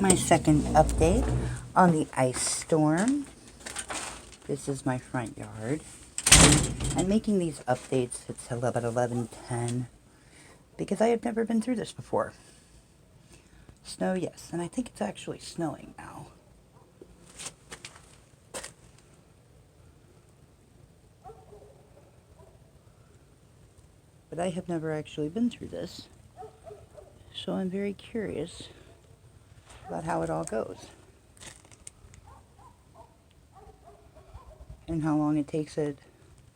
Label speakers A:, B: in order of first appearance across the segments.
A: My second update on the ice storm. This is my front yard. I'm making these updates. It's about 11:10 because I have never been through this before. Snow, yes, and I think it's actually snowing now. But I have never actually been through this, so I'm very curious about how it all goes. And how long it takes it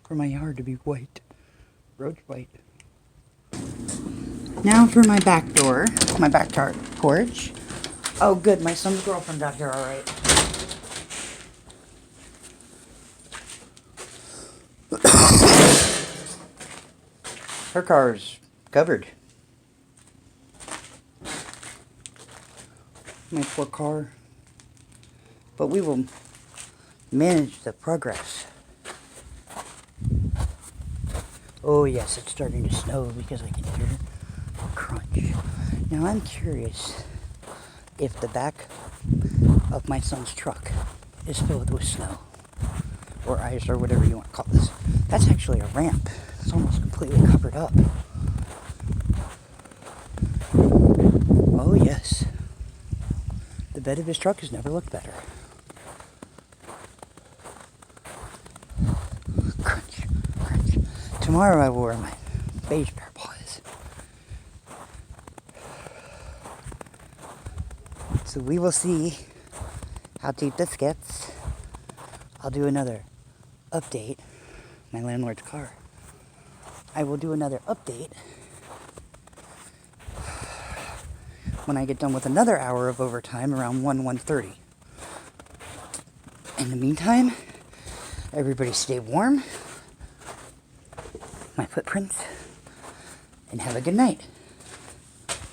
A: for my yard to be white, roach white. Now for my back door, my back porch. Oh good, my son's girlfriend's out here alright. Her car's covered. My poor car. But we will manage the progress. Oh yes, it's starting to snow because I can hear a crunch. Now I'm curious if the back of my son's truck is filled with snow. Or ice, or whatever you want to call this. That's actually a ramp. It's almost completely covered up. Oh yes. The bed of his truck has never looked better. Crunch, crunch. Tomorrow I will wear my beige pair of paws. So we will see how deep this gets. I'll do another update. My landlord's car. I will do another update when I get done with another hour of overtime around 1:30. In the meantime, everybody stay warm, my footprints, and have a good night.